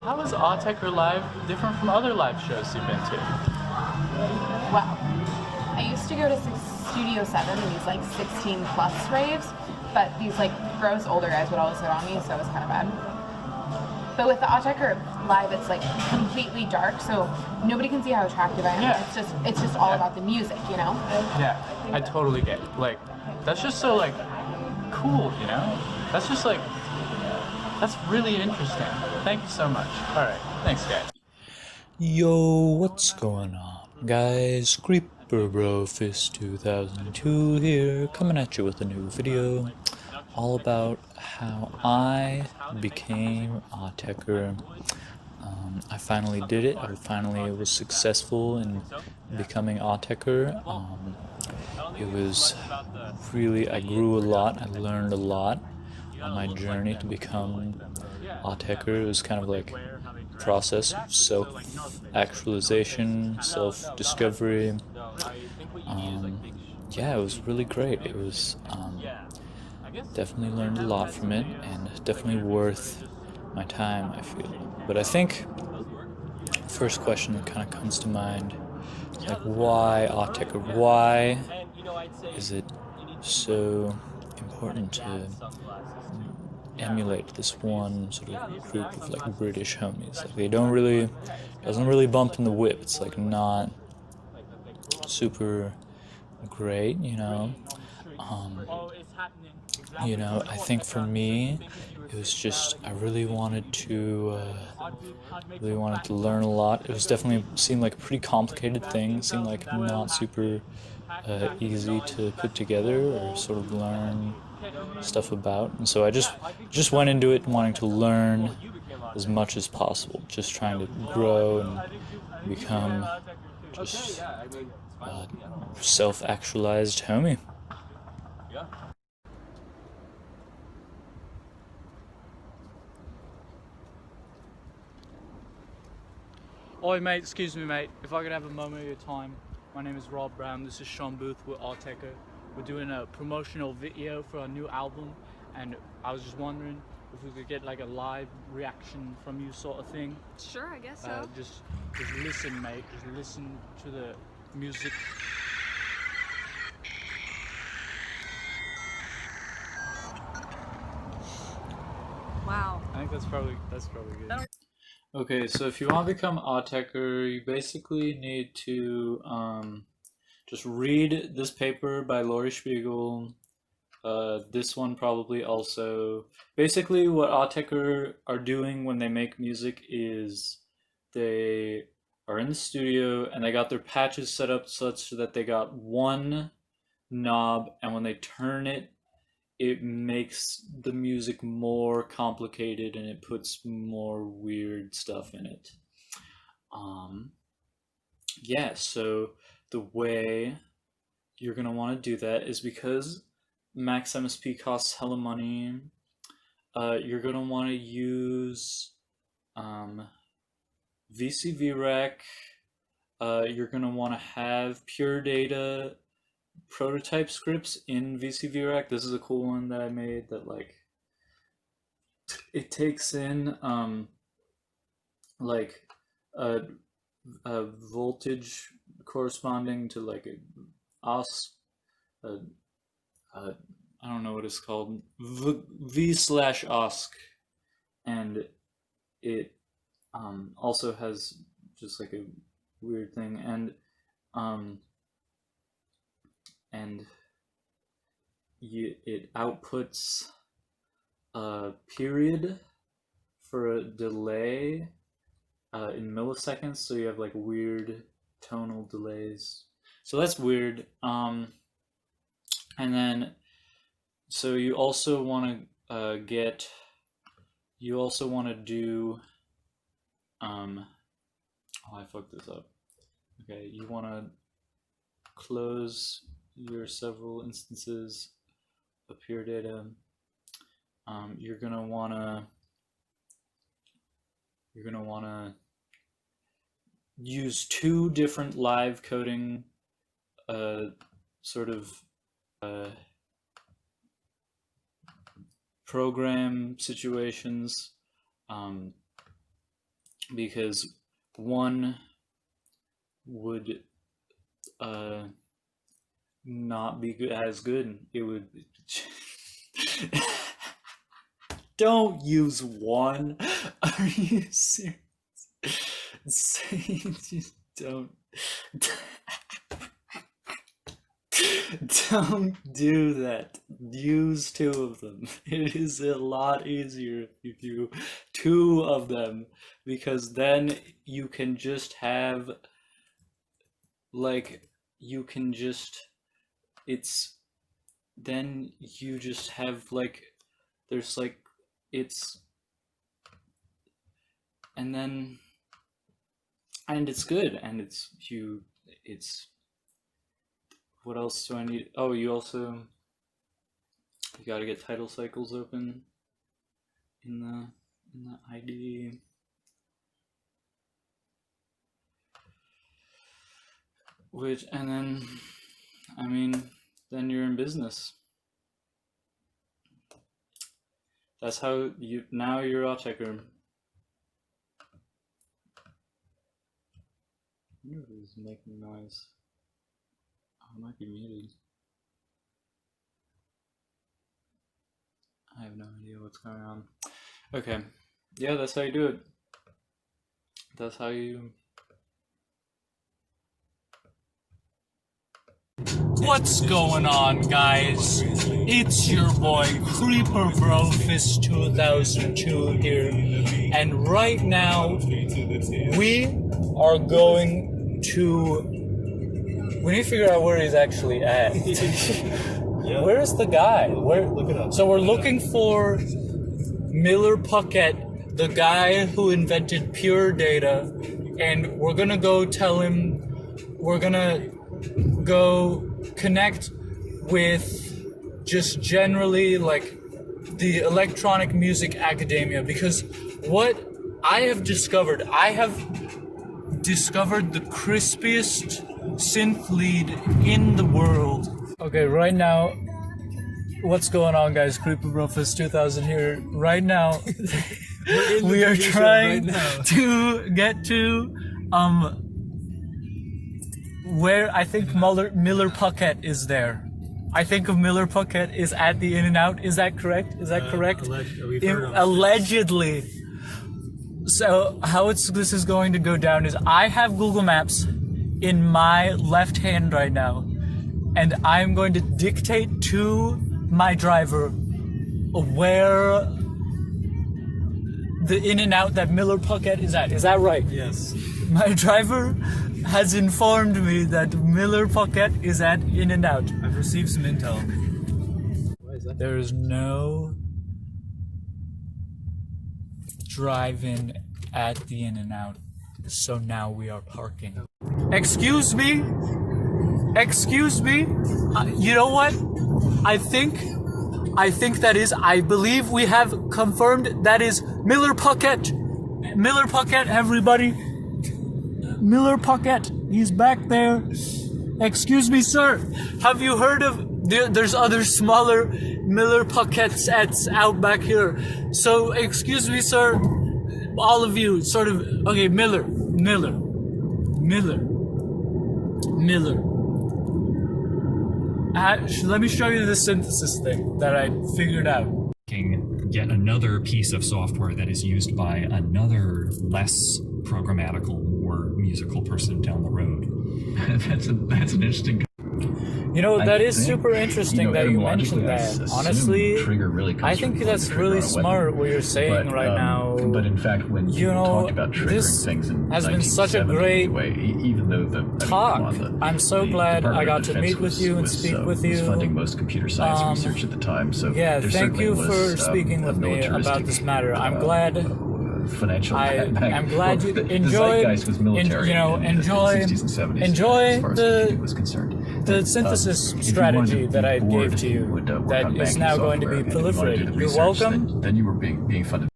How is Autechre Live different from other live shows you've been to? Well, I used to go to Studio 7 and these like 16 plus raves, but these like gross older guys would always hit on me, so it was kind of bad. But with the Autechre Live, it's like completely dark, so nobody can see how attractive I am. Yeah. It's just all about the music, you know? Yeah, I totally get it. Like, that's just so like cool, you know? That's just like, that's really interesting. Thank you so much. All right, thanks, guys. Yo, what's going on, guys? Creeper Bro Fist 2002 here, coming at you with a new video all about how I became Autechre. I finally did it. I finally was successful in becoming Autechre. It was really, I grew a lot. I learned a lot on my journey to become Autechre. It was kind of like a process of self-actualization, self-discovery. Yeah, it was really great. It was definitely learned a lot from it, and definitely worth my time, I feel. But I think the first question that kind of comes to mind is like, why Autechre? Why is it so important to emulate this one sort of group of like British homies? Like they don't really, doesn't really bump in the whip. It's like not super great, you know. I think for me, it was just I really wanted to learn a lot. It was definitely seemed like a pretty complicated thing. Seemed like not super easy to put together or sort of learn stuff about. And so I just went into it wanting to learn as much as possible, just trying to grow and become just a self-actualized homie. Oi mate, excuse me mate, if I could have a moment of your time. My name is Rob Brown, this is Sean Booth with Autechre. We're doing a promotional video for our new album, and I was just wondering if we could get like a live reaction from you sort of thing. Sure, I guess so. Just listen mate, just listen to the music. Wow. I think that's probably good. Okay, so if you want to become Autechre, you basically need to just read this paper by Laurie Spiegel. This one probably also. Basically, what Autechre are doing when they make music is they are in the studio and they got their patches set up such that they got one knob, and when they turn it, it makes the music more complicated and it puts more weird stuff in it. Yeah, so the way you're gonna want to do that is because Max MSP costs hella money. You're gonna want to use VCVREC. You're gonna want to have pure data prototype scripts in VCVREC. This is a cool one that I made that like it takes in like a voltage corresponding to like a os uh, I don't know what it's called, v/osc, and it also has just like a weird thing, and it outputs a period for a delay in milliseconds, so you have like weird tonal delays. So that's weird. And then, so you also want to do, oh, I fucked this up. Okay, you want to close your several instances of pure data. You're gonna wanna use two different live coding sort of program situations. because one would not be good, as good. It would don't use one. Are you serious? Just don't don't do that. Use two of them. It is a lot easier if you do two of them, because then you can just have like you can just it's then you just have like there's like it's and then and it's good, and it's what else do I need? Oh, you got to get title cycles open in the ID. And then, I mean, then you're in business. That's how now you're Autechre. I wonder who's making noise. Oh, it might be muted. I have no idea what's going on. Okay. Yeah, that's how you do it. That's how you... What's going on, guys? It's your boy Creeper Bro Fist 2002 here, and right now we are going to. We need to figure out where he's actually at. Where's the guy? Look it up. So we're looking for Miller Puckett, the guy who invented pure data, and we're gonna go tell him. We're gonna go connect with just generally like the electronic music academia, because what I have discovered the crispiest synth lead in the world. Okay, right now, what's going on, guys? Creeper Brofist 2000 here. Right now, we are trying to get to where I think Miller Puckett is there. I think of Miller Puckett is at the In-N-Out. Is that correct? Is that correct? Allegedly. So how this is going to go down is I have Google Maps in my left hand right now, and I'm going to dictate to my driver where the In-N-Out that Miller Puckett is at. Is that right? Yes. My driver has informed me that Miller Puckett is at In-N-Out. I've received some intel. Why is that? There is no drive-in at the In-N-Out, so now we are parking. Excuse me? Excuse me? You know what? I think I believe we have confirmed that is Miller Puckett. Miller Puckett, everybody. Miller Puckett, he's back there. Excuse me, sir. Have you heard of... There's other smaller Miller Pucketts out back here. So, excuse me, sir. All of you, sort of... Okay, Miller. Let me show you the synthesis thing that I figured out. Yet another piece of software that is used by another less programmatical or musical person down the road. That's an interesting. You know, that is super interesting that you mentioned that. Honestly, I think that's really smart what you're saying right now. But in fact, when you talk about triggering things in has been such a great even though talk. I'm so glad I got to meet with you and speak with you. Was funding most computer science research at the time, so yeah, thank you for speaking with me about this matter. I'm glad. Financial I'm glad you enjoy. Enjoy the synthesis strategy that I gave to you. That is now going to be proliferated. You're welcome. Then you were being funded.